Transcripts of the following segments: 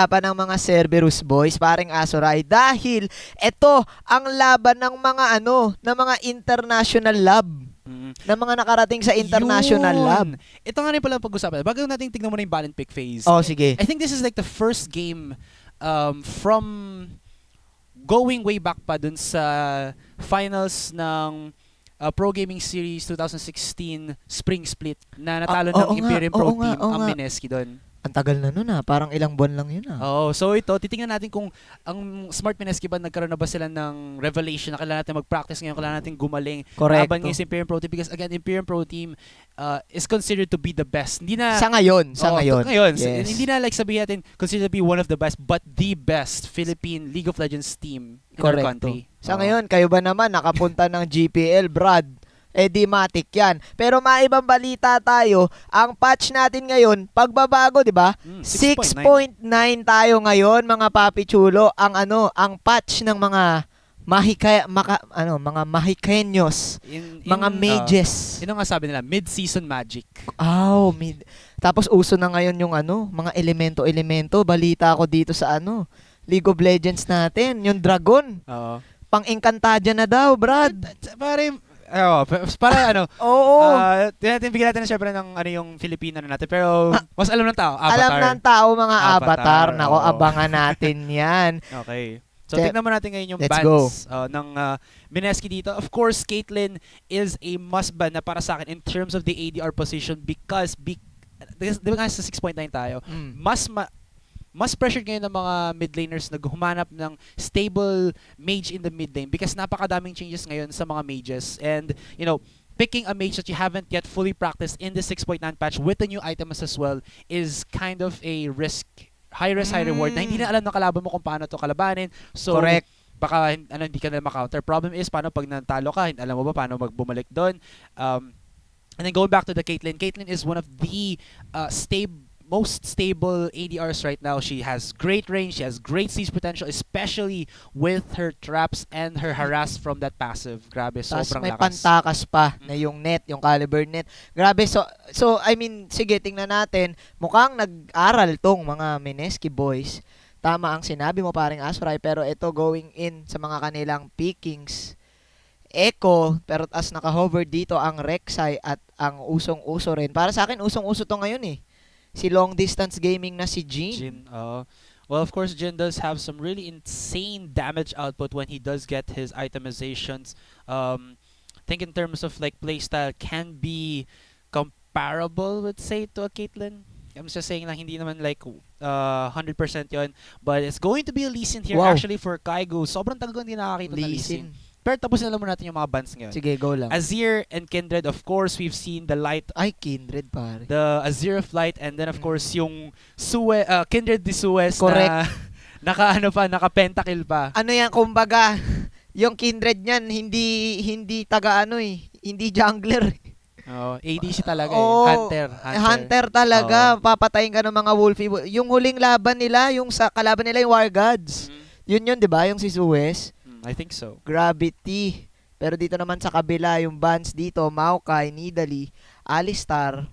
Laban ng mga Cerberus boys, paring Asurai, dahil ito ang laban ng mga ng mga international lab. Na mga nakarating sa international lab. Ito nga rin pala pag-usapan. Bago natin tignan mo na yung balance pick phase. Oh, sige. I think this is like the first game from going way back pa dun sa finals ng Pro Gaming Series 2016 Spring Split na natalo ng Imperium Pro Team ang Mineski doon. Ang tagal na nun parang ilang buwan lang yun So ito, titingnan natin kung ang Smart.Mineski ba nagkaroon na ba sila ng revelation na kailangan natin mag-practice ngayon, kailangan natin gumaling laban ngayon sa Imperium Pro Team because again, Imperium Pro Team is considered to be the best. Hindi na sa ngayon. Yes. Hindi na like sabihin natin considered to be one of the best but the best Philippine League of Legends team in our country. Sa ngayon, kayo ba naman nakapunta ng GPL, Brad? Di matik yan. Pero maibang balita tayo, ang patch natin ngayon, pagbabago, di ba? 6.9 tayo ngayon, mga papi chulo. Ang patch ng mga mga mahikenyos, mga mages. Yun nga sabi nila, mid-season magic. Tapos uso na ngayon yung mga elemento. Balita ko dito sa League of Legends natin, yung dragon. Pang-Encantadia na daw, Brad. Bigyan natin syempre ng yung Filipino natin. Pero mas alam ng tao, Avatar. Alam ng tao, mga Avatar. Nako, abangan natin yan. Okay. So, tignan mo natin ngayon yung bans ng Mineski dito. Of course, Caitlyn is a must-ban na para sa akin in terms of the ADR position because di ba nga sa 6.9 tayo, mas pressured ngayon ng mga mid laners na humanap ng stable mage in the mid lane because napakadaming changes ngayon sa mga mages. And, picking a mage that you haven't yet fully practiced in the 6.9 patch with the new items as well is kind of a risk. High risk, high reward na hindi na alam ng kalaban mo kung paano to kalabanin. So, correct. Baka hindi ka na ma-counter. Problem is, paano pag natalo ka, alam mo ba paano magbumalik doon? And then going back to the Caitlyn is one of the most stable ADRs right now. She has great range, she has great siege potential, especially with her traps and her harass from that passive. Grabe, sobrang may lakas. Pantakas pa na yung net, yung caliber net. Grabe, so I mean, sige, tingnan natin. Mukhang nag-aral tong mga Mineski boys. Tama ang sinabi mo, paring Asurai, pero ito going in sa mga kanilang pickings. Echo, pero as naka-hover dito ang Rek'Sai at ang usong-uso rin. Para sa akin, usong-uso to ngayon si long distance gaming na si Jhin. Well, of course, Jhin does have some really insane damage output when he does get his itemizations. I think in terms of like playstyle can be comparable, let's say, to a Caitlyn. I'm just saying na hindi naman like 100% yon, but it's going to be a Lee Sin here actually for Kaigo. Sobrang tagal ko hindi nakakita ng Lee Sin. Pero tapos na naman natin yung mga bans ngayon. Sige, go lang. Azir and Kindred, of course, we've seen the light. Ay, Kindred, pare. The Azir of Light, and then of course yung Kindred de Suez. Correct. Na naka-pentakill pa. Yan, kumbaga, yung Kindred niyan, hindi taga hindi jungler. ADC talaga Hunter talaga. Papatayin ka ng mga Wolfie. Yung huling laban nila, yung sa kalaban nila yung War Gods. Yun, di ba? Yung si Suez. I think so. Gravity. Pero dito naman sa kabila, yung bans dito, Maokai, Nidalee, Alistar.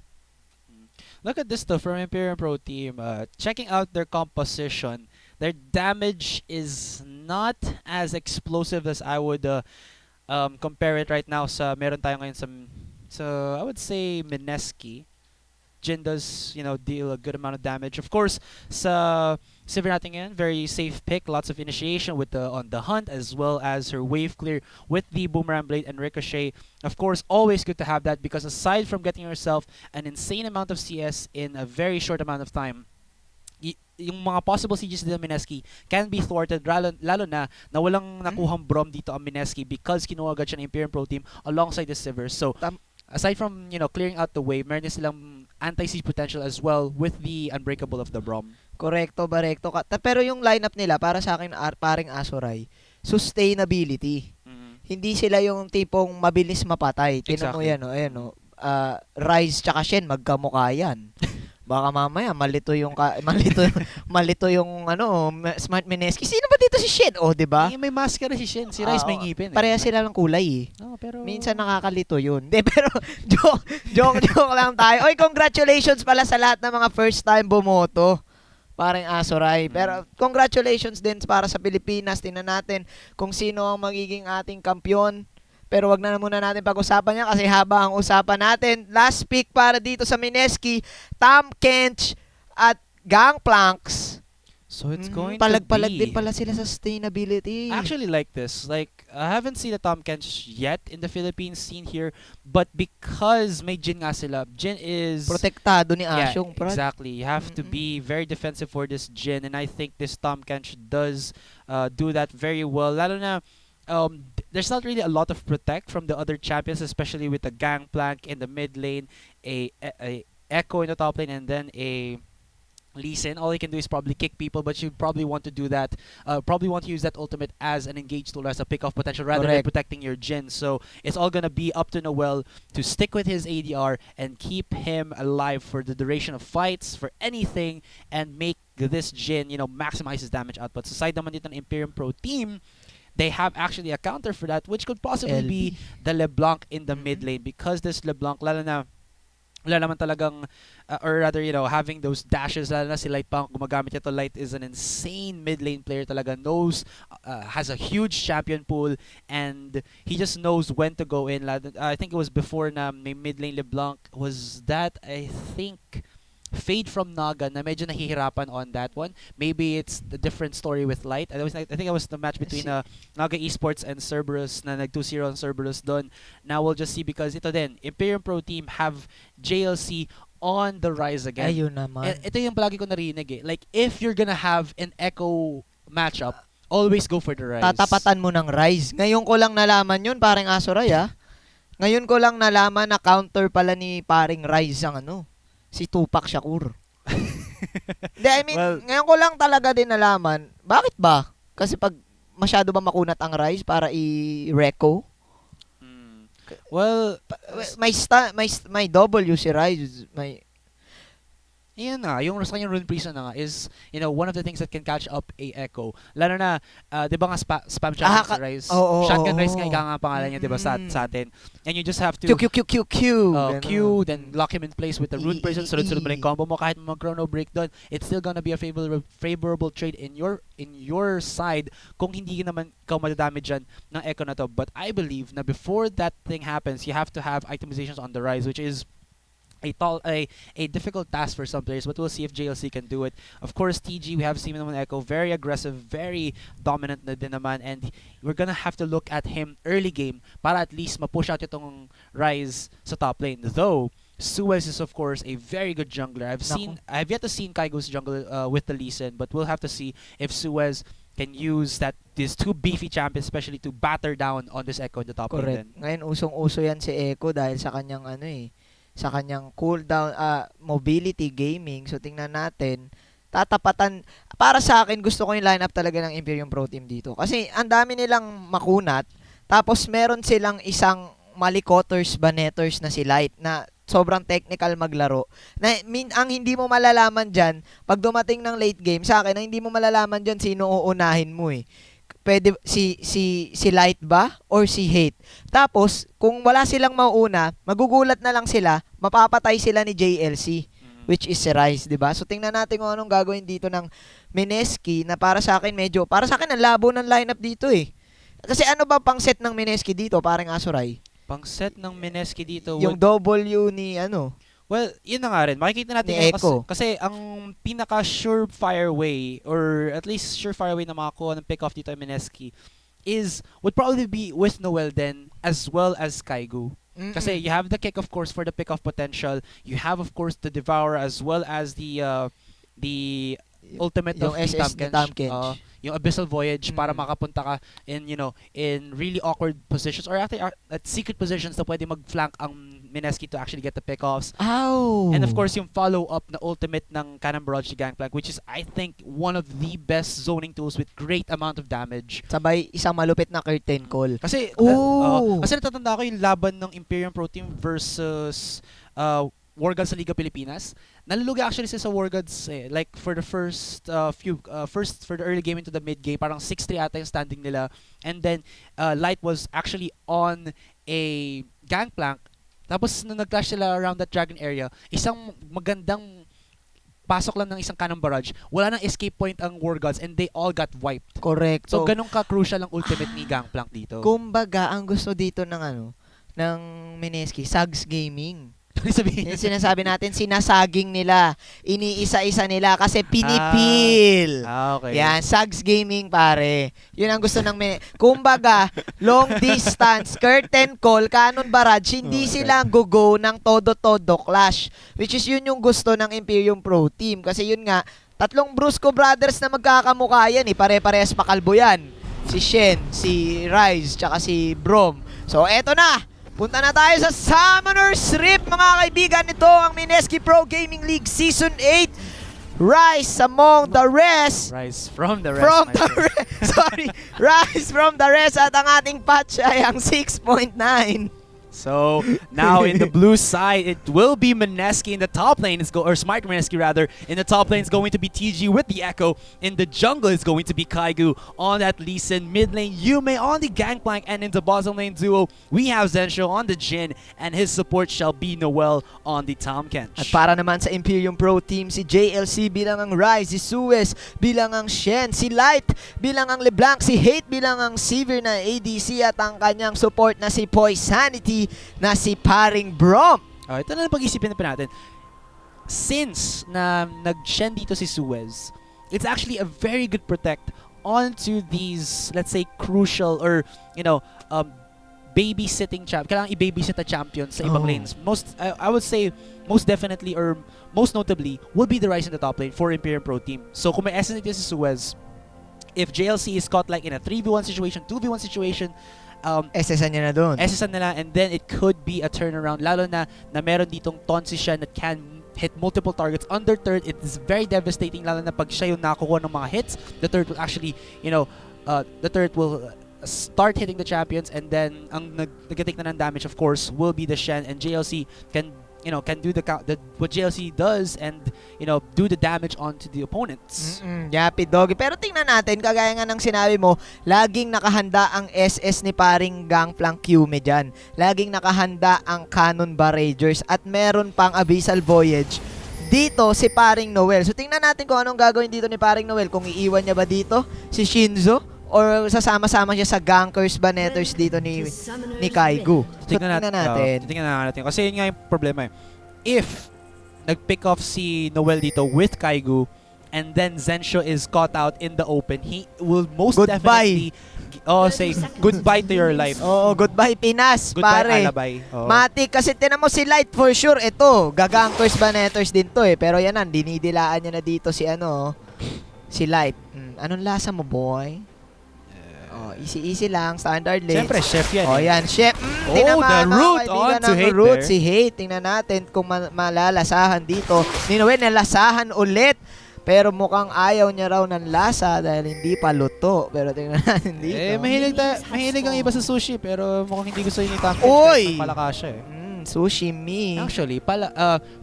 Look at this though from Imperium Pro Team. Checking out their composition, their damage is not as explosive as I would compare it right now sa meron tayo ngayon sa I would say Mineski. Jhin does, deal a good amount of damage. Of course, sa Sivir natin ngayon, very safe pick. Lots of initiation with on the hunt as well as her wave clear with the Boomerang Blade and Ricochet. Of course, always good to have that because aside from getting yourself an insane amount of CS in a very short amount of time, yung mga possible sieges ng Mineski can be thwarted lalo na walang nakuhang Brom dito ang Mineski because kinuha agad siya ng Imperium Pro Team alongside the Sivir. So, aside from clearing out the wave, meron din silang anti-siege potential as well with the Unbreakable of the Brom. Correcto. Pero yung lineup nila, para sa akin, paring Asurai, sustainability. Hindi sila yung tipong mabilis mapatay. Tinan mo yan, Rise tsaka Shen, magkamukha yan. Baka mamaya malito yung Smart.Mineski. Sino ba dito si Shen? Oh, 'di ba? May maskara si Shen, si Rice may ngipin. Pareha sila ng kulay pero minsan nakakalito 'yun. Pero joke lang tayo. Oy, congratulations pala sa lahat ng mga first time bumoto. Parang Asurai. Mm. Pero congratulations din para sa Pilipinas. Tingnan natin kung sino ang magiging ating kampiyon. Pero wag na muna natin pag-usapan yan kasi haba ang usapan natin. Last pick para dito sa Mineski, Tom Kench at Gangplanks. So it's going to Palag-palag din be. pala sila sa sustainability. I actually like this. Like, I haven't seen a Tom Kench yet in the Philippines scene here, but because may Jin nga sila, Jin is Protektado ni yeah, Asyong, Brad. exactly. You have to Mm-mm. be very defensive for this Jin, and I think this Tom Kench does do that very well. Lalo na, there's not really a lot of protect from the other champions, especially with the Gangplank in the mid lane, a Echo in the top lane, and then a Lee Sin. All he can do is probably kick people, but you probably want to do that. Probably want to use that ultimate as an engage tool, as a pick off potential, rather than Correct. protecting your Jin. So it's all gonna be up to Noel to stick with his ADR and keep him alive for the duration of fights, for anything, and make this Jin, maximize his damage output. So side naman dito ng Imperium Pro team, they have actually a counter for that, which could possibly LB. be the LeBlanc in the mid Mhm. lane, because this LeBlanc, lalo na wala naman talagang or rather having those dashes, lalo na si Light pa ang gumagamit ito. Light is an insane mid lane player talaga, knows has a huge champion pool, and he just knows when to go in. I think it was before na may mid lane LeBlanc, was that I think Fade from Naga na medyo nahihirapan on that one. Maybe it's the different story with Light. I think it was the match between Naga eSports and Cerberus na nag 2-0 on Cerberus doon. Now we'll just see, because ito din, Imperium Pro Team have JLC on the rise again. Ayun naman. Ito yung palagi ko narinig eh. Like, if you're gonna have an Echo matchup, always go for the Rise. Tatapatan mo ng Rise. Ngayon ko lang nalaman yun, parang Asuray Ngayon ko lang nalaman na counter pala ni paring Rise ang si Tupac Shakur. Hindi, I mean, Well, ngayon ko lang talaga din nalaman. Bakit ba? Kasi pag masyado ba makunat ang Rise para i-reco? Well, May W si Rise. yun na, yung sa kanyang rune priest na nga is, one of the things that can catch up a Echo. Lalo na, di ba nga spam shotgun sa Rise? Oo, Shotgun oo, Rise nga oo. ika nga pangalan niya, di ba, sa atin. And you just have to Q. Q, then lock him in place with the rune priest, sunod-sunod mo na yung combo mo, kahit mag-chrono break doon, it's still gonna be a favorable trade in your side kung hindi naman ikaw madadamage dyan ng Echo na to. But I believe na before that thing happens, you have to have itemizations on the Rise, which is a difficult task for some players, but we'll see if JLC can do it. Of course, TG, we have seen him on Echo, very aggressive, very dominant na din naman, and we're gonna have to look at him early game para at least ma-push out itong Rise sa top lane. Though Suez is of course a very good jungler. I've yet to see Kaigo's jungle with the Lee Sin, but we'll have to see if Suez can use these two beefy champions, especially to batter down on this Echo in the top lane. Correct. Ngayon, usong-uso yan si Echo dahil sa kanyang sa kanyang cooldown, mobility gaming. So, tingnan natin. Tatapatan. Para sa akin, gusto ko yung lineup talaga ng Imperium Pro Team dito. Kasi, ang dami nilang makunat. Tapos, meron silang isang malikoters, baneters na si Light na sobrang technical maglaro. Ang hindi mo malalaman dyan, pag dumating ng late game, sa akin, ang hindi mo malalaman dyan, sino uunahin mo Pwede si Light ba or si Hate. Tapos kung wala silang mauuna, magugulat na lang sila, mapapatay sila ni JLC, which is si Rise, 'di ba? So tingnan natin kung anong gagawin dito ng Mineski, na para sa akin ang labo ng lineup dito Kasi ano ba pang set ng Mineski dito, parang Asuray? Pang set ng Mineski dito, Yung W ni well, yun na nga rin. Makikita natin Ni yun Echo. kasi ang pinaka surefire way, or at least surefire way na makakuha ng pick-off dito ay Mineski, would probably be with Noel then, as well as Kaigo. Kasi you have the kick, of course, for the pick-off potential. You have, of course, the Devourer, as well as the ultimate yung of the SS ni Tom Kench. yung Abyssal Voyage para makapunta ka in really awkward positions, or actually at secret positions na pwede mag-flank ang Mineski to actually get the pickoffs. Ow! And of course, yung follow-up na ultimate ng Cannon Barrage to Gangplank, which is, I think, one of the best zoning tools with great amount of damage. Sabay isang malupit na curtain call. Kasi, Oh! kasi natatanda ko yung laban ng Imperium Pro Team versus War Gods sa Liga Pilipinas. Nalulugi actually sila sa War Gods like for the first for the early game into the mid game, parang 6-3 ata yung standing nila. And then Light was actually on a Gangplank. Tapos nung nag-clash sila around that dragon area, isang magandang pasok lang ng isang cannon barrage, wala nang escape point ang War Gods and they all got wiped. Correct. So ganun ka-crucial ang ultimate ni Gangplank dito. Kumbaga, ang gusto dito ng Mineski, Sags Gaming. Ano sabihin? Yung sinasabi natin, sinasaging nila. Iniisa-isa nila kasi pinipil. Okay. Yan, Sags Gaming pare. Yun ang gusto ng kumbaga, long distance, curtain call, cannon barrage, hindi sila ang go ng todo-todo clash. Which is yun yung gusto ng Imperium Pro Team. Kasi yun nga, tatlong Brusco brothers na magkakamukha yan pare-parehas pakalbo yan. Si Shen, si Rise, tsaka si Brom. So eto na, punta na tayo sa Summoner's Rift, mga kaibigan. Ito ang Mineski Pro Gaming League Season 8. Rise among the rest. Rise from the rest. Rise from the rest. At ang ating patch ay ang 6.9. So now in the blue side, it will be Mineski in the top lane. Or Smart.Mineski rather. In the top lane is going to be TG with the Echo. In the jungle is going to be Kaigu. On that Lee Sin. Mid lane Yume on the Gangplank. And in the bottom lane duo, we have Zensho on the Jhin. And his support shall be Noel on the Tahm Kench. At para naman sa Imperium Pro Team, si JLC bilang ang Rise, si Suez bilang ang Shen, si Light bilang ang LeBlanc, si Hate bilang ang Sivir na ADC at ang kanyang support na si Poisanity na si paring Brom. Ito na pag-isipin natin. Since na nag-Shen dito si Suez, it's actually a very good protect onto these, let's say, crucial or, babysitting champ. Kailangan i-babysit a champion sa ibang lanes. I would say, most definitely or most notably, will be the Rise in the top lane for Imperium Pro Team. So kung may essence dito si Suez, if JLC is caught like in a 3v1 situation, 2v1 situation, SSN niya na doon. SSN nila, and then it could be a turnaround, lalo na meron ditong Tonsi siya that can hit multiple targets. Under third, it is very devastating, lalo na pag siya yung nakakuha ng mga hits. The third will actually, the third will start hitting the champions, and then ang nag-take na ng damage, of course, will be the Shen, and JLC can do what JLC does and do the damage onto the opponents. Yapi doggy. Pero tingnan natin, kagaya nga ng sinabi mo, laging nakahanda ang SS ni paring Gangplank Yume dyan. Laging nakahanda ang Cannon Barragers at meron pang Abyssal Voyage dito si paring Noel. So tingnan natin kung anong gagawin dito ni paring Noel. Kung iiwan niya ba dito si Shinzo or sasama-sama siya sa gankers banetters dito ni Kaigu. So, tingnan natin. Tingnan natin. Kasi yun nga yung problema. If nag-pick off si Noel dito with Kaigu and then Zensho is caught out in the open, he will most definitely say goodbye to your life. Goodbye Pinas, goodbye, pare. Alabay. Matik, kasi tinan mo si Light for sure. Ito, gagankers banetters din to Pero yan ang dinidilaan niya na dito si si Light. Anong lasa mo, boy? Easy lang, standard lane. Siyempre, chef yan. Yan, chef. The root on to hate root, there. si Hate. Tingnan natin kung malalasahan dito. Ni Noel, nalasahan ulit. Pero mukhang ayaw niya raw ng lasa dahil hindi pa luto. Pero tingnan natin dito. Mahilig ang iba sa sushi, pero mukhang hindi gusto yung Tahm Kench. Uy! Malaka siya Sushi me. Actually,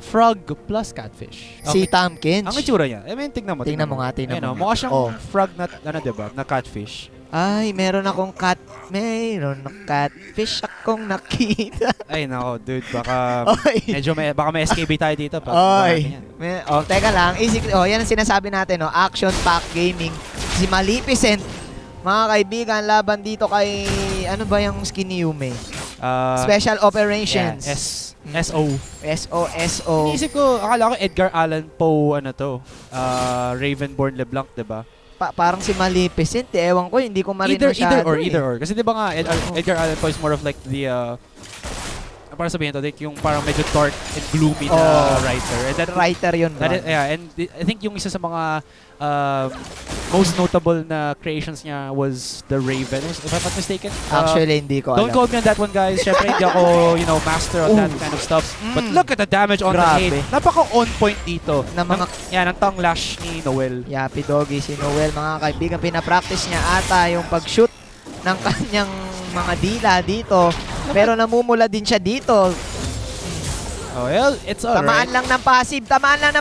frog plus catfish. Si Tahm Kench. Ang itsura niya. Tingnan mo. Tingnan mo nga. Mukha siyang frog na, diba? Na catfish. Ay, meron akong catfish akong nakita. Ay, nako, dude, baka may SKB tayo dito. Teka lang. Yan ang sinasabi natin, Action Pack Gaming. Si Maleficent. Mga kaibigan, laban dito kay, ano ba yung skin ni Yume? Special Operations. Yeah, SO. Inisip ko, akala ko Edgar Allan Poe, Ravenborn LeBlanc, diba? Parang si Maleficent, ewan ko, hindi ko marino masyado. Either or. Kasi di ba nga, Edgar Allan Poe is more of like the, para sabihin to, like yung parang medyo dark and gloomy na writer. And that, writer yun ba? And I think yung isa sa mga most notable na creations niya was the Raven, if I'm not mistaken. Actually, hindi ko alam. Don't quote me on that one, guys. Syempre, hindi ako, master on that kind of stuff. But look at the damage on the hate. Napaka-on point dito. Ng tongue lash ni Noel. Yapi doggy si Noel, mga kaibigan. Pinapractice niya ata yung pag-shoot ng kanyang mga dila dito. Pero namumula din siya dito. Well, it's alright. Tamaan lang ng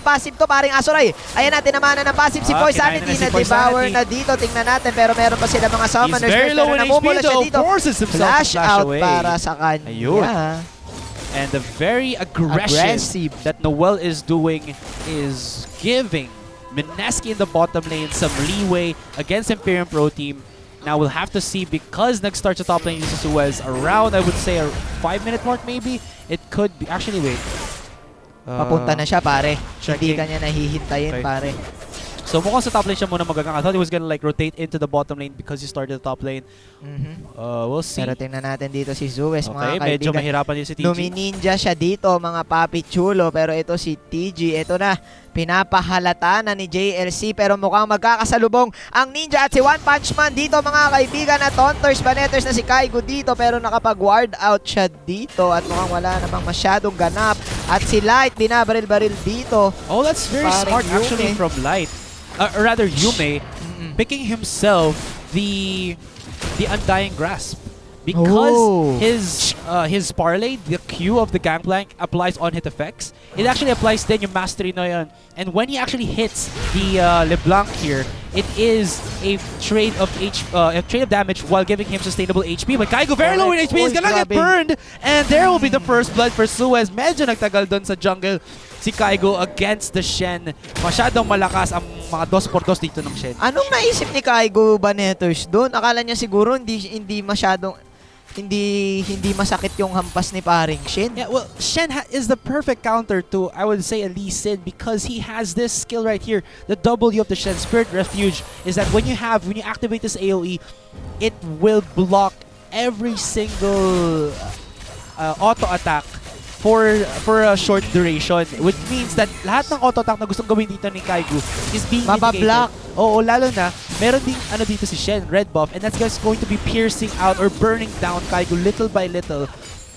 passive to, paring Asurai. Ayan natin naman ng passive si Poisanity na devour na dito. Tingnan natin, pero meron pa sila mga summoners. He's very low in HP though, forces himself flash to flash out away. para sa kanya. Ayun. And the very aggression that Noel is doing is giving Mineski in the bottom lane some leeway against Imperium Pro Team. Now we'll have to see because nag-start sa top lane si Suez around, I would say, a 5-minute mark maybe. It could be. Actually, wait. Papunta na siya, pare. Hindi checking. kanya nahihintayin, Okay. pare. So mukhang sa top lane siya muna magagang. I thought he was gonna like rotate into the bottom lane because he started the top lane. We'll see. Pero tingnan natin dito si Zuez, Okay, mga medyo kaibigan. mahirapan din si TG. Lumininja siya dito, mga papi chulo. Pero ito si TG, ito na. Pinapahalata na ni JLC. Pero mukhang magkakasalubong ang Ninja at si One Punch Man dito, mga kaibigan. At Taunters, Baneters na si Kaigo dito. Pero nakapag-ward out siya dito. At mukhang wala namang masyadong ganap. At si Light, binabaril-baril dito. Oh, that's very Parang smart actually Yume. from Light. Or rather, Yume picking himself the Undying Grasp. Because Oh. his parlay, the Q of the Gangplank applies on hit effects. It actually applies din yung mastery na yun. And when he actually hits the LeBlanc here, it is a trade of damage while giving him sustainable HP. But Kaigo very low in HP, he's gonna get Grabe. burned. And there will be the first blood for Suez. Medyo nagtagal dun sa jungle si Kaigo against the Shen. Masyadong malakas ang mga 2x2 dito ng Shen. Anong naisip ni Kaigo Baneters doon? Akala niya siguro hindi masyadong hindi masakit yung hampas ni paring Shin. Yeah, well, Shen is the perfect counter to, I would say, Lee Sin because he has this skill right here. The W of the Shen Spirit Refuge is that when you activate this AoE, it will block every single auto attack for a short duration, which means that lahat ng auto attack na gustong gawin dito ni Kaigo is being Mabablock. mitigated. Oo, lalo na meron ding dito si Shen, red buff, and that's just going to be piercing out or burning down Kaigo little by little.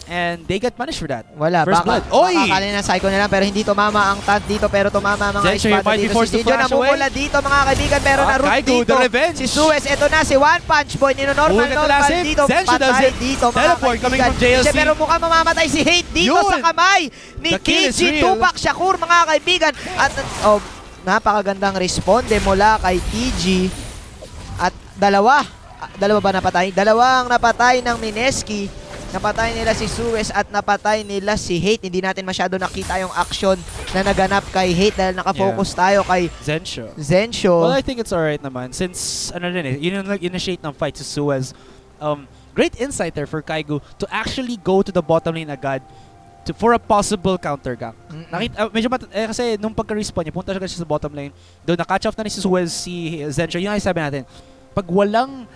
And they get punished for that. Wala, First blood. Oy! baka akala na psycho nila pero hindi tumama ang tag dito pero tumama mga Zensho, you espada might be dito. forced Si to Gideon flash namumula dito, mga kaibigan, pero na-root Kaigo, dito. the revenge. Si Suez, ito na, si One Punch Boy, nino-normal Look at the last hit. dito. Zensho does Patay it. dito, mga Teleport coming kaibigan. from JLC. Siya, pero mukhang mamamatay si Hate dito Yun. sa kamay ni The kill is TG real. Tupac Shakur, mga kaibigan. At napakagandang responde mula kay TG. At dalawa ba napatay? Dalawang napatay ng Mineski. Napatay nila si Suez at napatay nila si Hate. Hindi natin masyado nakita yung action na naganap kay Hate dahil nakafocus tayo kay Zensho. Well, I think it's alright naman since yun yung nag-initiate ng fight si Suez. Great insight there for Kaigo to actually go to the bottom lane agad for a possible counter gank. Kasi nung pagka-respawn niya, punta siya sa bottom lane. Doon na-catch off na ni si Suez, si Zensho. Yun ang sabi natin. Pag walang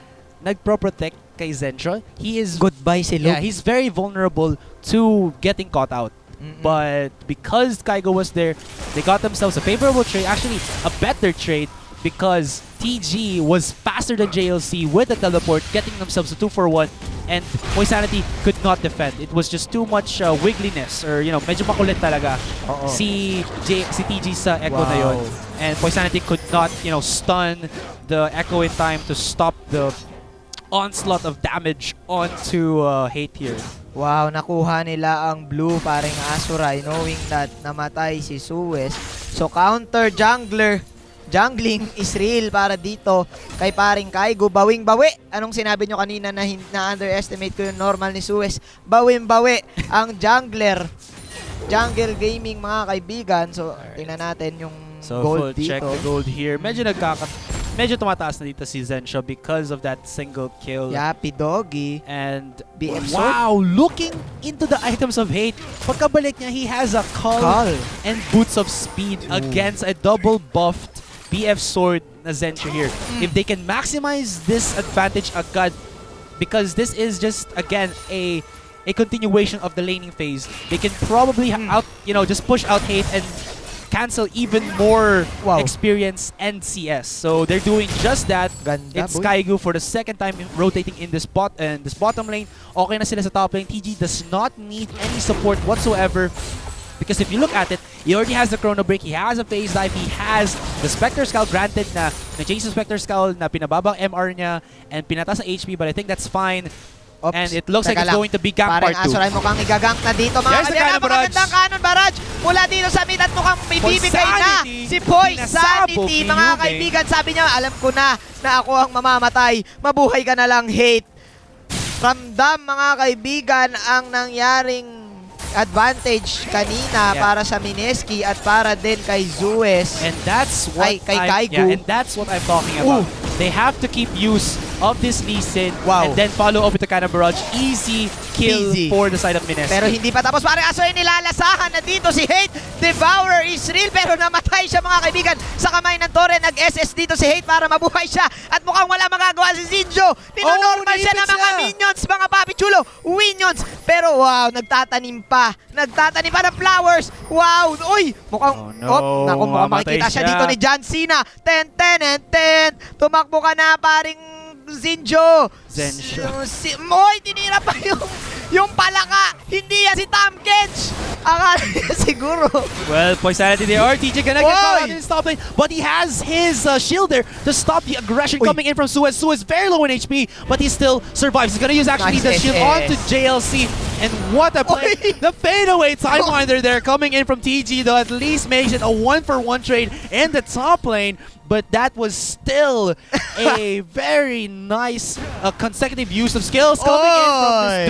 nagpro-protect kay Zensho, he is Goodbye si Luke. yeah, he's very vulnerable to getting caught out. But because Kaigo was there, they got themselves a favorable trade, actually a better trade, because TG was faster than JLC with the teleport, getting themselves a 2-for-1, and Poisanity could not defend. It was just too much wiggliness, or medyo makulit talaga si TG sa Echo na yun. And Poisanity could not, stun the Echo in time to stop the onslaught of damage onto Hate here. Wow, nakuha nila ang blue paring Asurai knowing that namatay si Suez. So counter jungling is real para dito kay paring Kaigo. Bawing-bawi. Anong sinabi nyo kanina na underestimate ko yung normal ni Suez? Bawing-bawi ang jungler. Jungle gaming, mga kaibigan. So tingnan natin yung gold dito. Check the gold here. Medyo tumataas na dito si Zensho because of that single kill. Yappy Doggy. And BF wow, looking into the items of Hate. Pagkabalik niya, he has a Cull and Boots of Speed against a double buffed BF Sword na Zensho here. If they can maximize this advantage agad, because this is just, again, a continuation of the laning phase, they can probably just push out Hate and cancel even more experience and CS. So they're doing just that. Ganda, It's boy. Kaigo for the second time rotating in this bottom lane. Okay na sila sa top lane. TG does not need any support whatsoever. Because if you look at it, he already has the Chrono Break, he has a Phase Dive, he has the Spectre Skull, granted na na-chase yung Spectre Skull, na pinababang MR niya, and pinataas sa HP, but I think that's fine. Oops, And it looks like it's lang. going to be Gang Part Parang 2. Asurai mukhang igagank na dito, mga There's the kaibigan. cannon barrage. Napakagandang cannon barrage mula dito sa mid at mukhang ibibigay na Poisanity. si Poisanity, Pinasabog ni mga Yume. kaibigan. Sabi niya, alam ko na ako ang mamamatay. Mabuhay ka na lang, Hate. Ramdam, mga kaibigan, ang nangyaring advantage kanina para sa Mineski at para din kay Zeus. And that's what Kay Kaigu. and that's what I'm talking about. They have to keep use of this Lee Sin and then follow up with the kind of barrage. Easy kill for the side of Mineski. Pero hindi pa tapos, pare Asurai, nilalasahan na dito si Hate. Devourer is real, pero namatay siya mga kaibigan sa kamay ng Torre. Nag-SS dito si Hate para mabuhay siya at mukhang wala magagawa si Zinjo. Ninonormal siya ng mga minions, mga papi chulo, minions. Pero wow, nagtatanim pa ng flowers. Wow, uy, mukhang naku, mukhang makikita siya dito ni John Cena. 10. Tumakbo ka na, paring Zinjo. Moy, tinira pa yung palaka. Hindi yan si Tom Kench. Akala niya siguro. Well, Poisanity there. RTJ gonna get caught out in his top lane, but he has his shield there to stop the aggression coming in from Suez. Suez very low in HP, but he still survives. He's gonna use actually the shield onto JLC, and what a play! The fadeaway timewinder there coming in from TG, though at least makes it a 1-for-1 trade in the top lane. But that was still a very nice consecutive use of skills coming in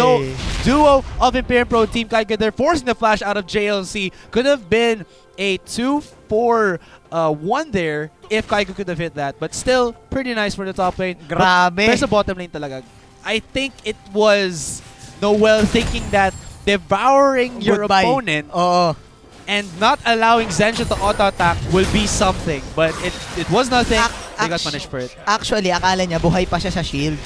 from this duo of Imperium Pro Team. Kaiga there forcing the flash out of JLC. Could have been a 2-4-1 there if Kaiga could have hit that. But still, pretty nice for the top lane. Grabe. There's a bottom lane talaga. I think it was Noel thinking that devouring your opponent and not allowing Zensha to auto-attack will be something. But it was nothing. They got punished for it. Actually, akala niya buhay pa siya sa shield.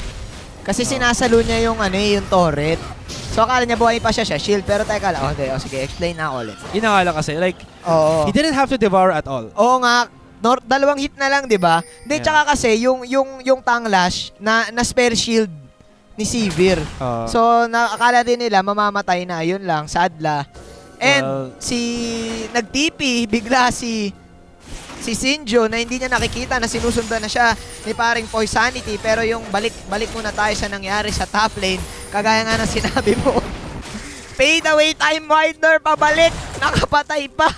Kasi sinasalo niya yung yung turret. So akala niya buhay pa siya sa shield. Pero teka lang. Okay, sige, explain na ako ulit. Inakala kasi, like, he didn't have to devour at all. Oo nga. Dalawang hit na lang, di ba? Hindi, tsaka kasi, yung Tanglash na spare shield ni Sivir. So, akala din nila, mamamatay na. Yun lang, sadla. And nag-TP bigla si Sinjo na hindi niya nakikita na sinusundan na siya ni paring Poisanity, pero yung balik muna tayo sa nangyari sa top lane. Kagaya nga ng sinabi mo. Fade away time winder pabalik, nakapatay pa.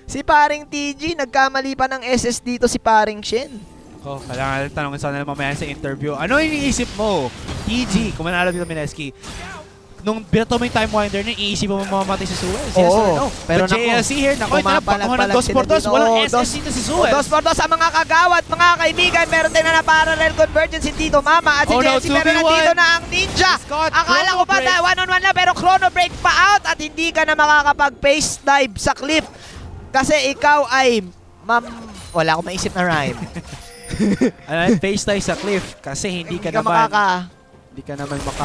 Si paring TG, nagkamali pa ng SS dito si paring Shen. Kailangan tanongin sana mamaya sa interview. Ano iniisip mo, TG, kung manalo dito Mineski? Nung binato mo yung time winder na iisip mo mamamatay si Suez? Yes or no? Pero JLC here, nakuha ng 2x2. Walang SS dito si Suez. 2x2 sa mga kagawad, mga kaibigan. Meron din na parallel convergence si Tito Mama at si JLC. Pero nandito na ang Ninja. Akala ko ba na one-on-one na, pero chrono break pa out at hindi ka na makakapag-face dive sa cliff. Kasi ikaw ay wala akong maisip na rhyme. Face dive sa cliff kasi hindi ka naman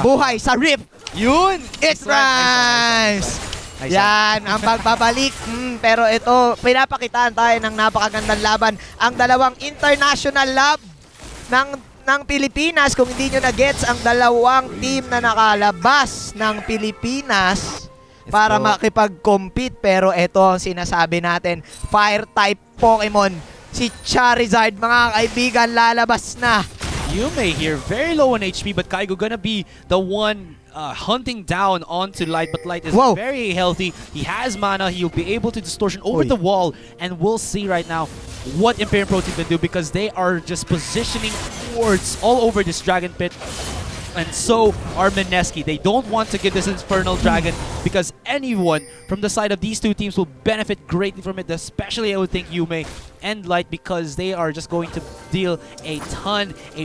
buhay sa rip. Yun! It's nice! Yan, ang pagbabalik. Pero ito, pinapakitaan tayo ng napakagandang laban. Ang dalawang international lab ng Pilipinas. Kung hindi nyo na-gets, ang dalawang team na nakalabas ng Pilipinas para makipag-compete. Pero ito ang sinasabi natin, Fire-type Pokemon. Si Charizard, mga kaibigan, lalabas na. Yume here, very low on HP, but Kaigo gonna be the one hunting down onto Light, but Light is very healthy. He has mana, he'll be able to distortion over the wall, and we'll see right now what Imperium Pro Team can do because they are just positioning wards all over this Dragon Pit. And so are Mineski. They don't want to give this Infernal Dragon because anyone from the side of these two teams will benefit greatly from it, especially I would think Yume and Light, because they are just going to deal a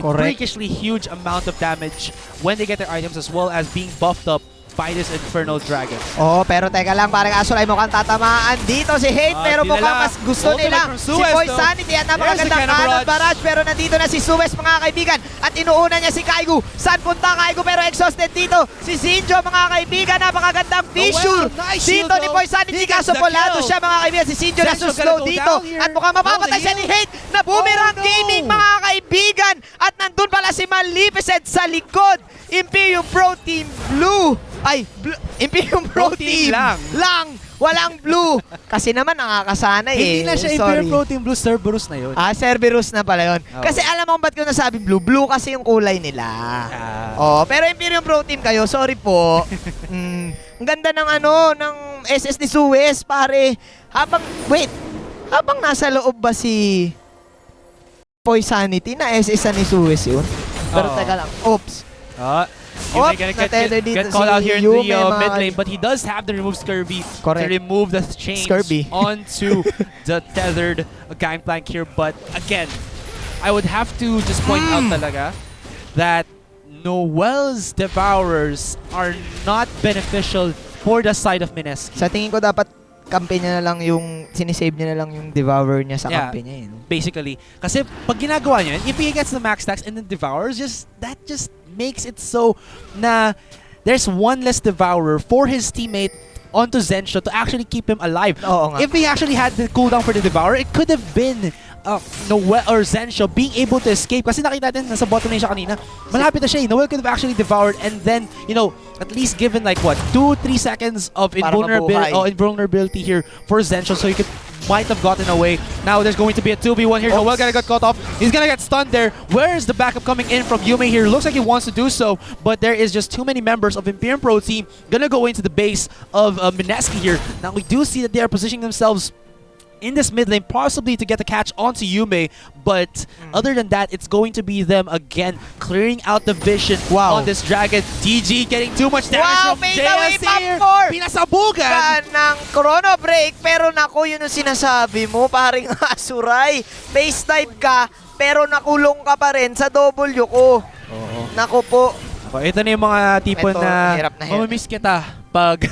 freakishly huge amount of damage when they get their items, as well as being buffed up by this Infernal Dragon. Pero teka lang, parang Asurai mukhang tatamaan dito si Hate, pero mukhang mas gusto nila si Poisanity at napakagandang kanan barrage, pero nandito na si Suez, mga kaibigan, at inuuna niya si Kaigu. Saan punta Kaigu, pero exhausted dito si Sinjo, mga kaibigan. Napakagandang fissure dito ni Poisanity, kaso polado siya, mga kaibigan. Si Sinjo na slow dito at mukhang mapapatay siya ni Hate na Boomerang Gaming, mga kaibigan, at nandun pala si Maleficent sa likod. Imperium Pro Team Blue. Imperium Pro Team lang. Walang blue. Kasi naman nakakasanay Hindi na siya Imperium Pro Team Blue, Cerberus na yun. Cerberus na pala yun. Kasi alam mo ba't ko nasabi blue? Blue kasi yung kulay nila. Pero Imperium Pro Team kayo, sorry po. Ang ganda ng ng SS ni Suez, pare. Habang nasa loob ba si Poisanity, na SS ni Suez yun? Pero teka lang, oops. Oh, Yume gonna na-tether dito get caught out here in Yume, the mga mid lane, but he does have to remove Scurvy Correct. to remove the chains Scurvy. onto the tethered gangplank here. But again, I would have to just point out talaga that Noel's Devourers are not beneficial for the side of Mineski. Sa tingin ko dapat kampi niya na lang yung, sinisave niya na lang yung Devourer niya sa Yeah. kampi niya. No? Basically. Kasi pag ginagawa niyo yun, if he gets the max stacks and then devours, that just makes it so na there's one less devourer for his teammate onto Zensho to actually keep him alive. Oo nga. If he actually had the cooldown for the devourer, it could have been Noel or Zensho being able to escape. Kasi nakita natin nasa bottom lane siya kanina. Malapit na siya. Noel could have actually devoured and then, at least given like what, 2-3 seconds of Para mabuhay. invulnerability here for Zensho so he might have gotten away. Now there's going to be a 2v1 here. Noel gonna get caught off. He's gonna get stunned there. Where is the backup coming in from Yume here? Looks like he wants to do so, but there is just too many members of Imperium Pro team gonna go into the base of Mineski here. Now we do see that they are positioning themselves in this mid lane, possibly to get the catch onto Yume, but other than that, it's going to be them again clearing out the vision on this dragon. DG getting too much damage from fade away JLC here. popcorn! Pinasabugan! Ng chrono break, pero naku, yun ang sinasabi mo, paring Asurai. Base type ka, pero nakulong ka pa rin sa W ko. Oo. Naku po. Ito na yung mga tipo Ito, na hirap na hirap. mamamiss kita pag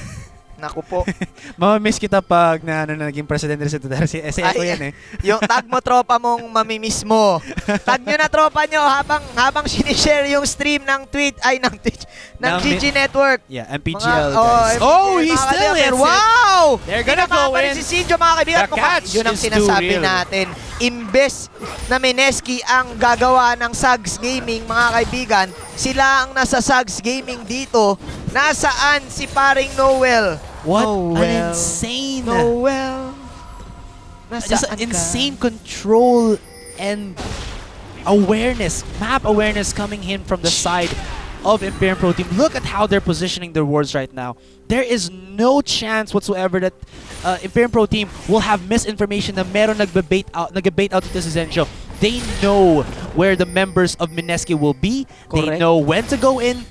Naku po. mamamiss kita pag naging presidente rin si Duterte. Si Echo yan eh. Yung tag mo tropa mong mamimiss mo. Tag nyo na tropa nyo habang sinishare yung stream ng Twitch, ng GG Network. Yeah, MPGL guys. MPGL, Oh, he's mga still kaibigan. in. Wow! They're gonna go Pinapapa rin in. si Sinjo, mga kaibigan. The catch Yun ang is too sinasabi real. natin. Imbes na Mineski ang gagawa ng Sags Gaming, mga kaibigan, sila ang nasa Sags Gaming dito. Nasaan si paring Noel? What Noel. an insane Noel. just Nasaan insane control and awareness, map awareness coming in from the side of Imperium Pro Team. Look at how they're positioning their wards right now. There is no chance whatsoever that Imperium Pro Team will have misinformation na meron nagbe-bait out ito si Zensho. They know where the members of Mineski will be. They Correct. know when to go in.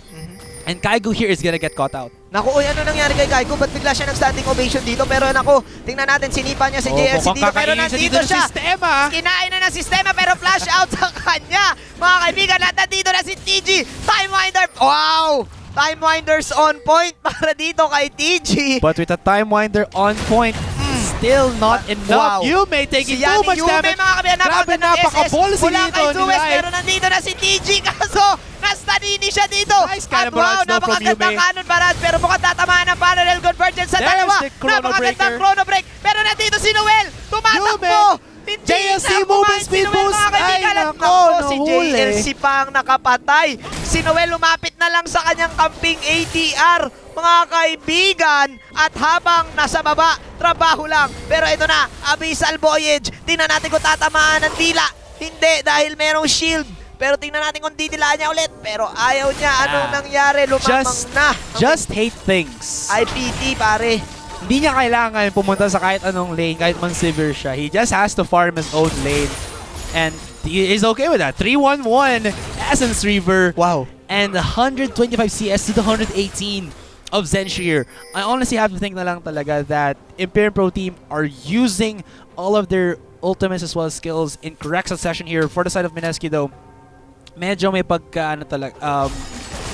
And Kaigo here is gonna get caught out. Naku, uy, ano nangyari kay Kaiko? Ba't bigla siya nag-standing ovation dito? Pero naku, tingnan natin, sinipa niya si JLC mukhang dito. Pero kakainin nandito ng siya. sistema. Kinain na ng sistema pero flash out sa kanya. Mga kaibigan, nandito na si TG. Time Winder. Wow! Time Winders on point para dito kay TG. But with a time winder on point, still not enough. Wow. Yume taking Si too Yani much Yume, damage. mga kaibigan, Grabe, napakagandang SS. napaka-ballsy Mula dito kay ni Suez, Live. pero nandito na si TG. Kaso, nastanini siya dito. Nice At cannibal wow, arts though from napakagandang Yume. cannon barrage, pero mukhang tatamaan ng parallel convergence sa There's dalawa. the chrono Napakagandang breaker. chrono break. Pero nandito si Noel. Tumatakbo. Hindi JLC na movement kumain si speed Noel, boost. mga kaibigan. Ay, At nako, naku, si nahuli. JLC pa ang nakapatay. Si Noel lumapit na lang sa kanyang kamping ATR, mga kaibigan. At habang nasa baba, trabaho lang. Pero ito na, Abyssal Voyage. Tingnan natin kung tatamaan ng dila. Hindi, dahil merong shield. Pero tingnan natin kung didilaan niya ulit. Pero ayaw niya. Anong nangyari? Lumamang na. Just hate things. IPT, pare. Hindi niya kailangan pumunta sa kahit anong lane, kahit man severe siya. He just has to farm his own lane. And he is okay with that. 3-1-1 Essence Reaver. Wow. And 125 CS to the 118 of Zenshir. I honestly have to think na lang talaga that Imperium Pro Team are using all of their ultimates as well as skills in correct succession here. For the side of Mineski though, medyo may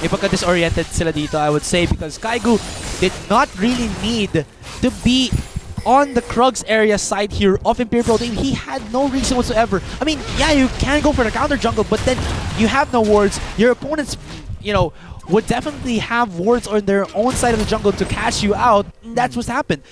may pagka-disoriented sila dito, I would say, because Kaigo did not really need to be on the Krugs area side here of Imperium Pro Team. He had no reason whatsoever. I mean, yeah, you can go for the counter jungle, but then you have no wards. Your opponents, would definitely have wards on their own side of the jungle to catch you out. That's what's happened.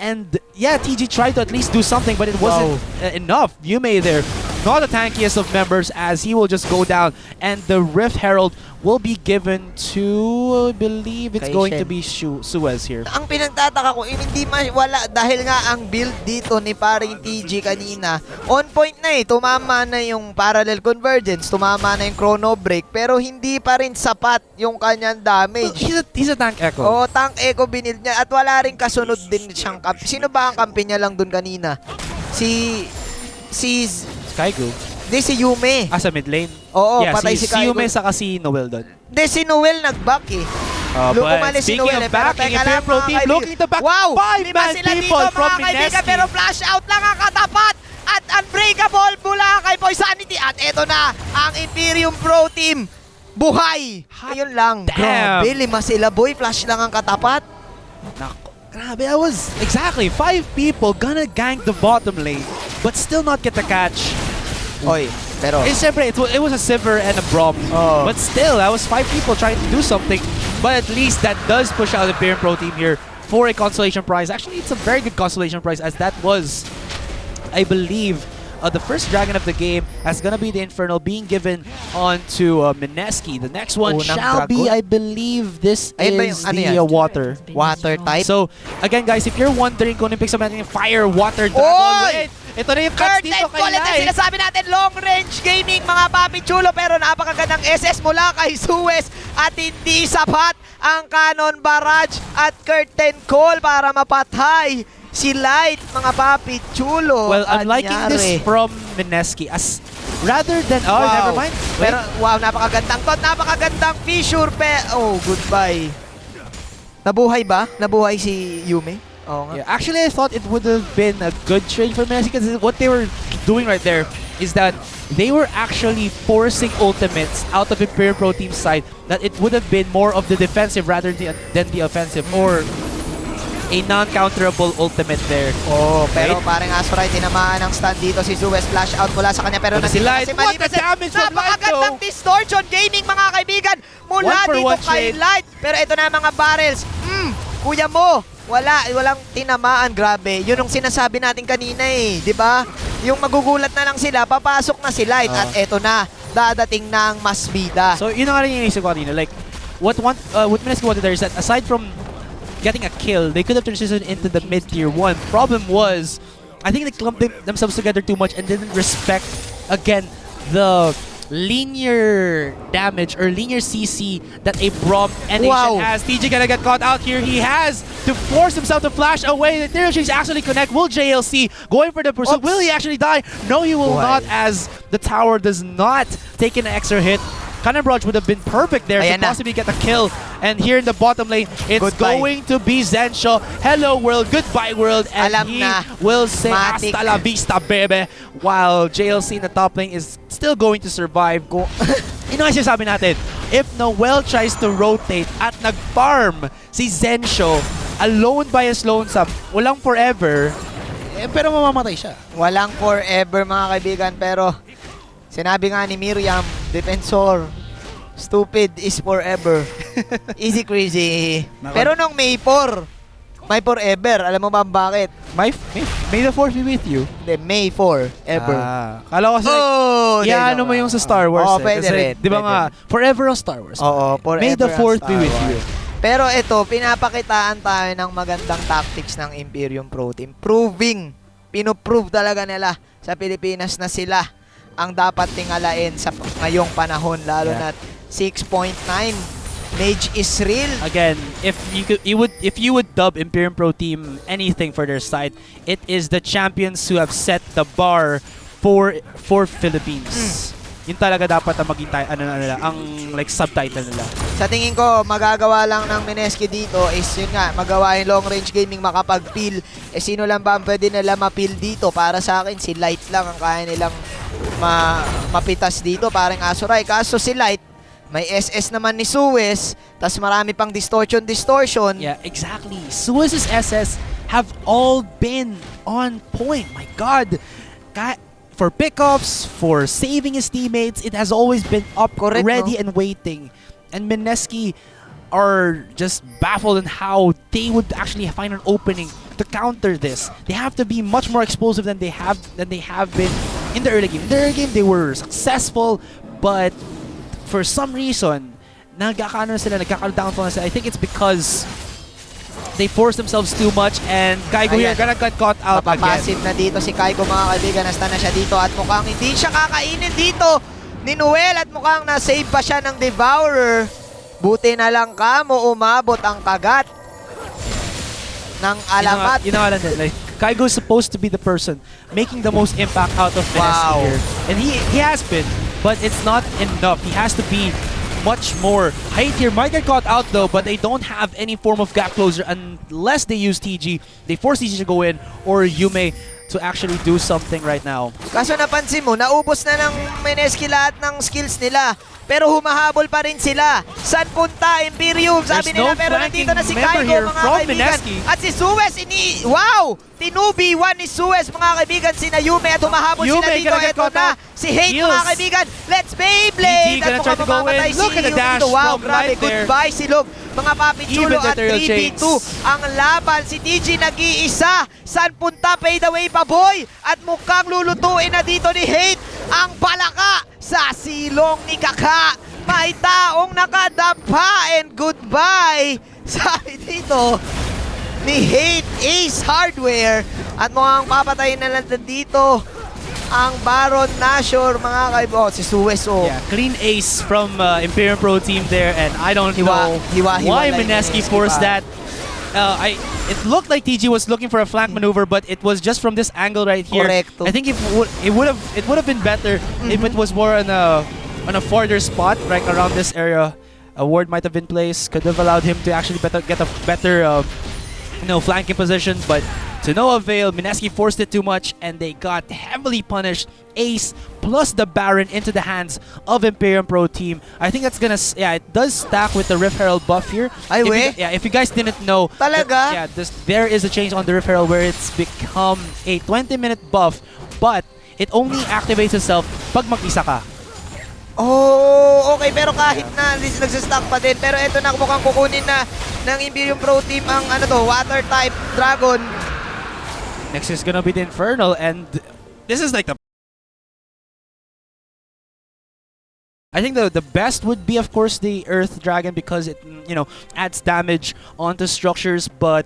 And yeah, TG tried to at least do something, but it wasn't enough. Yume there, not the tankiest of members, as he will just go down. And the Rift Herald will be given to, I believe it's Kay going Shen. to be Suez here. Ang pinagtataka ko, hindi wala dahil nga ang build dito ni paring TG kanina, on point na tumama na yung parallel convergence, tumama na yung chrono break, pero hindi pa rin sapat yung kanyang damage. He's a tank echo. Oo, tank echo binil niya at wala rin kasunod din siyang kampi. Sino ba ang kampi niya lang dun kanina? Si Kaigo. Di si Yume. Sa mid lane. Oo, Yeah, patay si si Kaigo. Yume saka si Noel doon. Di si Noel nag-back eh. Umalis si speaking Noel of eh. Pero backing, teka lang Imperium Pro mga Team kaibigan. looking to back Wow! 5 Lima man sila dito people from mga kaibigan. Mineski. Pero flash out lang ang katapat. At unbreakable mula kay Poisanity. At eto na ang Imperium Pro Team. Buhay! Ayun lang. Damn. Grabe, 5 sila boy. Flash lang ang katapat. Nako, grabe, that was exactly 5 people gonna gank the bottom lane, but still not get the catch. Oy, pero... Siyempre, it was a Sivir and a Braum, Oh. but still, that was 5 people trying to do something. But at least that does push out the Imperium Pro Team here for a consolation prize. Actually, it's a very good consolation prize, as that was, I believe, the first dragon of the game, as gonna be the Infernal being given on to Mineski. The next one Unang shall be, dragon? I believe, this Ayun ba is yung ano the yan? water. Water type. So, again guys, if you're wondering kung ano yung pick sa natin yung Fire, Water, Dragon, Oy! wait! Ito na yung cuts Curtain dito kay quality, Light. sinasabi natin long range gaming mga papi chulo, pero napakagandang SS mula kay Suez at hindi sapat ang cannon barrage at curtain call para mapatay si Light mga papi chulo. Well, I'm liking Anyari. this from Mineski as rather than, oh, Wow. never mind. Wait. Pero wow, napakagandang tot, napakagandang fissure oh, goodbye. Nabuhay ba? Nabuhay si Yume? Oo nga. Yeah, actually, I thought it would have been a good trade for Mineski because what they were doing right there is that they were actually forcing ultimates out of Imperium Pro Team's side, that it would have been more of the defensive rather than the offensive, or a non-counterable ultimate there. Oh, pero Right? parang Asurai tinamaan ng stand dito si Suez, flash out mula sa kanya, pero But si nandito Light, kasi what malinis. the damage from Light, Napakagandang though? distortion gaming mga kaibigan mula One for dito one kay trade. Light. Pero ito na mga barrels. Kuya mo, walang tinamaan, grabe. Yun ang sinasabi natin kanina eh, 'di ba? Yung magugulat na lang sila, papasok na si Light at eto na, dadating na ang mas bida. So, yun ang rin yung inisip ko kanina. Like, what Mineski wanted there is that aside from getting a kill, they could have transitioned into the mid-tier 1. Problem was, I think they clumped themselves together too much and didn't respect, again, the linear damage or linear CC that a Braum and Wow. has. TJ gonna get caught out here. He has to force himself to flash away. The Ethereal Shades actually connect. Will JLC going for the pursuit? Oops. Will he actually die? No, he will Buhay. not, as the tower does not take an extra hit. Cannon Barrage would have been perfect there Ayan to na. possibly get a kill. And here in the bottom lane, it's Goodbye. going to be Zensho. Hello world, goodbye world, and Alam he na. will say Matik. hasta la vista, baby. While JLC in the top lane is still going to survive. Yun ang sinasabi natin. If Noel tries to rotate at nag-farm si Zensho alone by his lonesome, walang forever, pero mamamatay siya. Walang forever mga kaibigan, pero sinabi nga ni Miriam, defensor, stupid is forever. Easy crazy. Pero nung May 4, may forever. Alam mo ba bakit? May the force be with you. Hindi, May 4, ever. Kala ko kasi, Oh! ano mo yung sa Star Wars. Oo, pwede rin. Di ba Pwede nga, forever on Star Wars. Oo, forever May the ang fourth be Star with Wars. you. Pero ito, pinapakitaan tayo ng magandang tactics ng Imperium Pro Team. Pinoprove talaga nila sa Pilipinas na sila ang dapat tingalain sa ngayong panahon, lalo Yeah. na 6.9. Mage is real. Again, if you would dub Imperium Pro Team anything for their side, it is the champions who have set the bar for Philippines. Yun talaga dapat ang maging ang like subtitle nila. Sa tingin ko, magagawa lang ng Mineski dito is yun nga, magawa yung long range gaming, makapag-peel. Eh sino lang ba ang pwede nila ma-peel dito? Para sa akin, si Light lang ang kaya nilang mapitas dito, parang Asurai. Kaso si Light, may SS naman ni Suez, tas marami pang distortion. Yeah, exactly. Suez's SS have all been on point. My God. For pickups, for saving his teammates, it has always been up, Correct, ready no? and waiting. And Mineski are just baffled in how they would actually find an opening to counter this. They have to be much more explosive than they have been in the early game. In the early game, they were successful, but for some reason, nagkaka-downfall na sila. I think it's because they force themselves too much, and Kaigo here Ayan. gonna get caught out again. Mapapassive na dito si Kaigo mga kaibigan, nasta na siya dito at mukhang hindi siya kakainin dito ni Noel at mukhang na-save pa siya ng Devourer. Buti na lang umabot ang kagat ng alamat. Yun ang alam din. Like, Kaigo is supposed to be the person making the most impact out of Mineski Wow. here. And he has been, but it's not enough. He has to be much more. Height here might get caught out though, but they don't have any form of gap closer unless they use TG. They force TG to go in or Yume to actually do something right now. Kaso napansin mo, naubos na ng Mineski lahat ng skills nila. Pero humahabol pa rin sila. Saan punta, Imperium? Sabi There's nila, no pero nandito na si flanking member Kaigo, here mga from kaibigan. Mineski. At si Suez, wow! Tinubi-1 ni Suez, mga kaibigan. Sina Yume at humahabol Yume sila dito. gonna get Ito caught na, out. si Hate, Heals. mga kaibigan. Let's Beyblade! TG gonna At try to mukhang go in. mamamatay Look si at the Yume dash dito. Wow, from grabe. right there. Goodbye, Silog. Mga papi chulo Even the at Ethereal 3v2 Chains. ang laban. Si TG nag-iisa. Saan punta? Fade away pa, boy. At mukhang lulutuin na dito ni Hate ang palaka sa silong ni Kaka. May taong nakadapa and goodbye. Sabi dito ni Hate Ace Hardware. At mukhang papatayin na lang dito ang Baron Nashor, mga kaibo. Si Suez, oh. Yeah, clean ace from Imperium Pro Team there, and I don't know why Mineski forced that. It looked like TG was looking for a flank maneuver, but it was just from this angle right here. Correcto. I think it would have been better if it was more on a farther spot, right around this area. A ward might have been placed, could have allowed him to actually get a better flanking position, but to no avail. Mineski forced it too much, and they got heavily punished. Ace plus the Baron into the hands of Imperium Pro Team. I think that's gonna, it does stack with the Rift Herald buff here. Ay, If you guys didn't know, Talaga? there is a change on the Rift Herald where it's become a 20-minute buff, but it only activates itself pag mag-isa ka. Oh, okay, pero kahit na nagsastock pa din, pero ito na mukhang kukunin na ng Imperium Pro Team ang water type dragon. Next is gonna be the Infernal, and this is like I think the best would be, of course, the Earth Dragon because it adds damage onto structures, but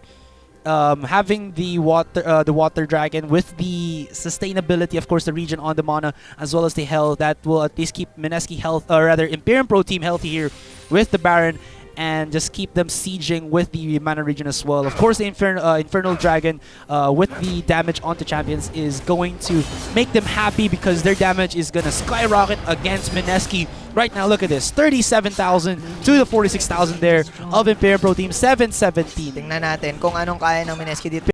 having the water dragon with the sustainability, of course, the regen on the mana as well as the health, that will at least keep Mineski health, or rather Imperium Pro Team healthy here with the Baron, and just keep them sieging with the mana regen as well. Of course, the Infernal Dragon with the damage onto champions is going to make them happy because their damage is gonna skyrocket against Mineski. Right now, look at this, 37,000 to the 46,000 there of Imperium Pro Team, 717. Tingnan natin kung anong kaya ng Mineski dito.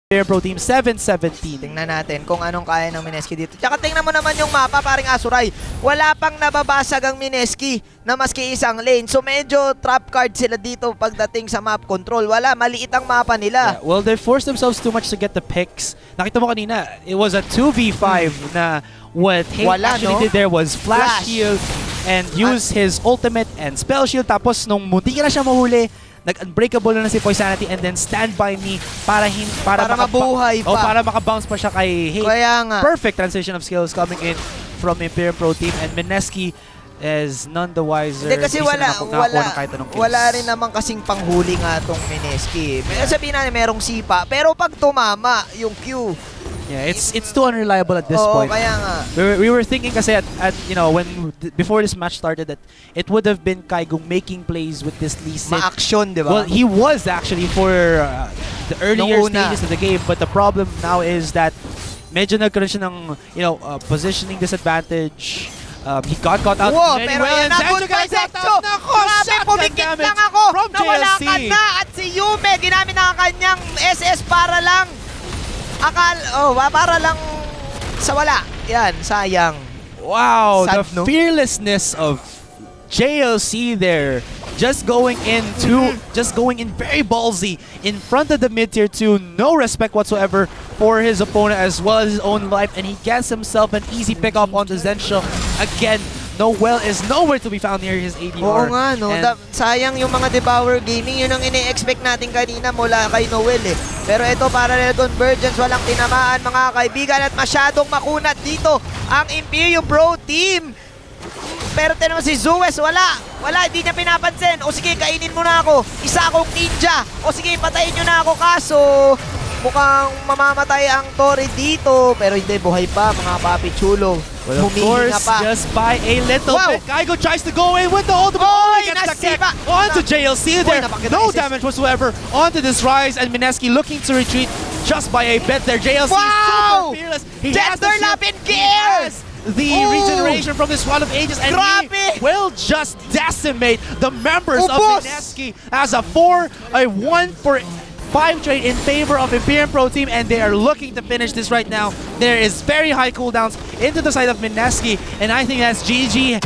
Imperium Pro Team, 717. Tingnan natin kung anong kaya ng Mineski dito. Tsaka tingnan mo naman yung mapa, paring Asurai. Wala pang nababasag ang Mineski na maski isang lane. So medyo trap card sila dito pagdating sa map control. Wala, maliit ang mapa nila. Yeah, well, they forced themselves too much to get the picks. Nakita mo kanina, it was a 2v5 na what Hate actually did there was flash shield and use his ultimate and spell shield. Tapos nung munti ka na siya mahuli, nag-unbreakable na si Poisanity and then stand by me para mabuhay pa. Para makabounce pa siya kay Hate. Kaya nga. Perfect transition of skills coming in from Imperium Pro Team, and Mineski is none the wiser. Hindi kasi wala rin naman. naman kasing panghuli nga tong Mineski. Sabihin natin merong sipa, pero pag tumama yung Q, yeah, it's too unreliable at this point. Kaya nga. We were thinking kasi at before this match started that it would have been Kaigo making plays with this Lee Sin. Ma-action, di ba? Well, he was actually for the earlier Nung una. stages of the game, but the problem now is that medyo nagkaroon siya ng positioning disadvantage. He got caught out Wow, very pero well. yan And na, Zanjo goodbye, gets out. Zanjo! Nako, Grabe, shotgun pumikit damage lang ako! from Nawala JLC. ka na! At si Yume, ginamit na ang kanyang SS para lang para lang sa wala. Yan, sayang. Wow, Sad, the no? fearlessness of JLC there. Just going in very ballsy in front of the mid-tier 2. No respect whatsoever for his opponent as well as his own life. And he gets himself an easy pick-up onto Zensho. Again, Noel is nowhere to be found near his ADR. Oo nga, no? And Sayang yung mga Devour Gaming. Yun ang ini-expect natin kanina mula kay Noel eh. Pero ito, parallel convergence, walang tinamaan mga kaibigan at masyadong makunat dito ang Imperium Pro Team. Pero tinanong si Zuez, wala, hindi niya pinapansin. O sige, kainin mo na ako. Isa akong ninja. O sige, patayin nyo na ako. Kaso, Mukhang mamamatay ang Torre dito. Pero hindi, buhay pa mga papi chulo. Well, of Humihinga course, pa. just by a little Wow. bit. Kaigo tries to go in with the ultimate. Oy, Only gets the kick nasiba. onto JLC there. napakaganda No assist. damage whatsoever onto this Rise, and Mineski looking to retreat just by a bit there. JLC Wow. is super fearless. He has the Gender shield. lap in He gear. has the Ooh. regeneration from this Wall of Ages, and Grabe. he will just decimate the members of Ubos. Mineski as a 1 for 5 trade in favor of Imperium Pro Team, and they are looking to finish this right now. There is very high cooldowns into the side of Mineski, and I think that's GG/FF.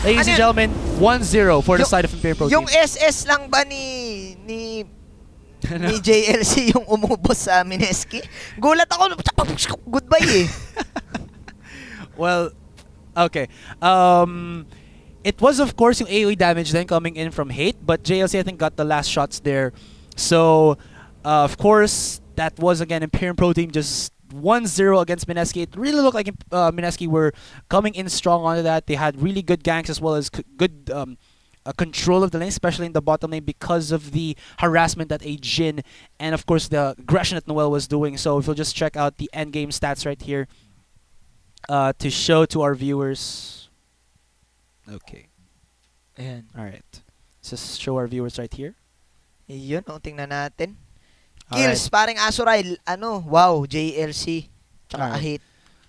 Ladies and gentlemen, 1-0 for the side of Imperium Pro Yung Team. SS lang ba ni JLC yung umubos sa Mineski? Gulat ako. Goodbye eh. Well, okay. It was, of course, yung AoE damage then coming in from Hate, but JLC, I think, got the last shots there. So, of course, that was, again, Imperium Pro Team just 1-0 against Mineski. It really looked like Mineski were coming in strong onto that. They had really good ganks as well as good control of the lane, especially in the bottom lane, because of the harassment that a Jhin and, of course, the aggression that Noel was doing. So, if you'll just check out the endgame stats right here to show to our viewers. Okay. Ayan. Alright. Let's just show our viewers right here. Yun, tingnan natin. Alright. Kills, paring Asurai. Wow, JLC. Tsaka Alright. Hate.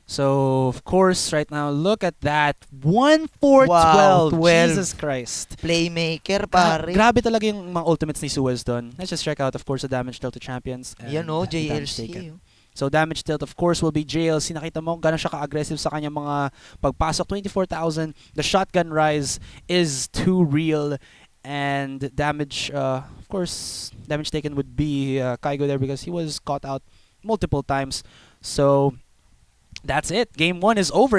So, of course, right now, look at that. 1-4-12. Wow, 12. Jesus Christ. Playmaker, pare. Grabe talaga yung mga ultimates ni Suez doon. Let's just check out, of course, the damage dealt to champions. And Yan the damage taken. JLC. So, damage dealt, of course, will be JLC. Nakita mo gano'n siya ka-aggressive sa kanyang mga pagpasok. 24,000. The shotgun rise is too real. And damage, of course, damage taken would be Kaigo there because he was caught out multiple times. So, that's it. Game 1 is over.